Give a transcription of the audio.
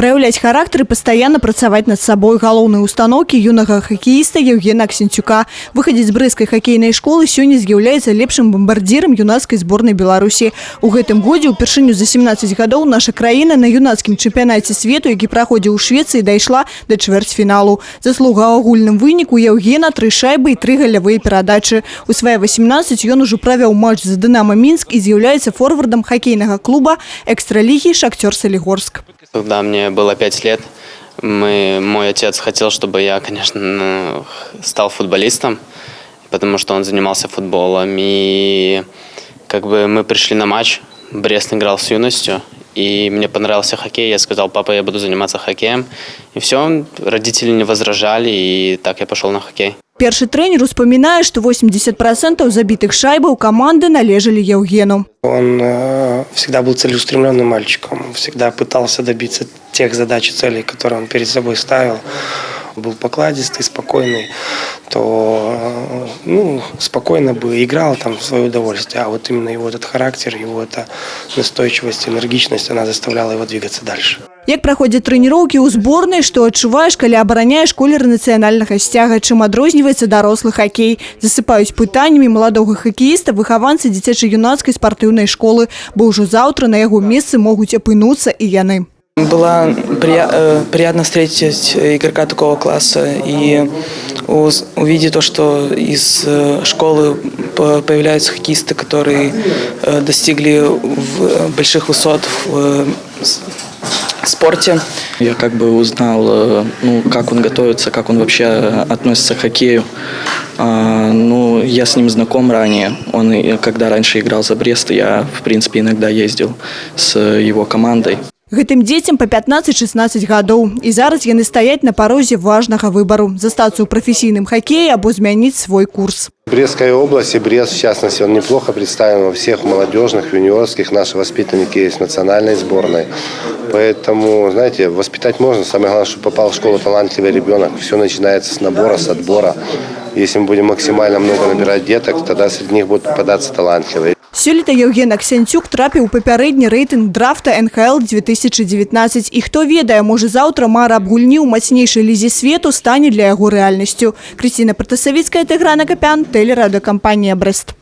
Проявлять характер и постоянно працаваць над собой – галоўныя установки юнага хоккеиста Евгена Аксенцюка. Выходец з брэсцкай хоккейнай школы сёння з'яўляецца лепшым бомбардзірам юнацкай зборнай Беларусі. У гэтым годзе упершыню за 17 гадоў наша краіна на юнацкім чэмпіянаце свету, які праходзіў у Швецыі, дайшла да чвэрцьфіналу. Заслуга ў агульным выніку Евгена 3 шайбы і 3 галявыя перадачы. У свае 18 ён ужо правёў матч за Динамо Минск и з'яўляецца форвардом хоккейного клуба экстралиги Шахтер Солигорск. Когда мне было 5 лет, мой отец хотел, чтобы я, конечно, стал футболистом, потому что он занимался футболом. И мы пришли на матч, Брест играл с юностью, и мне понравился хоккей. Я сказал: папа, я буду заниматься хоккеем. И все, родители не возражали, и так я пошел на хоккей. Перший тренер успоминает, что 80% забитых шайбаў команды належали Евгену. Он всегда был целеустремленным мальчиком, всегда пытался добиться тех задач и целей, которые он перед собой ставил. Был покладистый, спокойный, то спокойно бы играл там в свое удовольствие. А вот именно его этот характер, его эта настойчивость, энергичность, она заставляла его двигаться дальше. Як праходзяць трэніроўкі ў зборнай, што адчуваеш, калі абараняеш колеры нацыянальнага сцяга, чым адрозніваецца дарослы хакей. Засыпаюць пытаннямі маладога хакеіста выхаванцы дзіцяча-юнацкай спартыўнай школы, бо ўжо заўтра на яго месцы могуць апынуцца і яны. Было приятно встретить игрока такого класса и увидеть то, что из школы появляются хоккеисты, которые достигли больших высот в спорте. Я узнал, как он готовится, как он вообще относится к хоккею. Я с ним знаком ранее. Он, когда раньше играл за Брест, я, в принципе, иногда ездил с его командой. Гэтым дзецям по 15-16 гадоў. І зараз яны стаяць на парозе важнага выбару – застацца ў прафесійным хоккеі або змяніць свой курс. Брестская область и Брест, в частности, он неплохо представлен во всех молодежных, юниорских. Наши воспитанники есть в национальной сборной. Поэтому, знаете, воспитать можно. Самое главное, чтобы попал в школу талантливый ребенок. Все начинается с набора, с отбора. Если мы будем максимально много набирать деток, тогда среди них будут попадаться талантливые. Сёлета Евген Аксенцюк трапіў у папярэдні рэйтынг драфта НХЛ 2019. І хто ведае, можа заўтра мара аб гульні ў мацнейшай лізе свету стане для яго рэальнасцю. Крысціна Пратасавіцкая, Тыгран Акапян, тэлерадыёкампанія «Брест».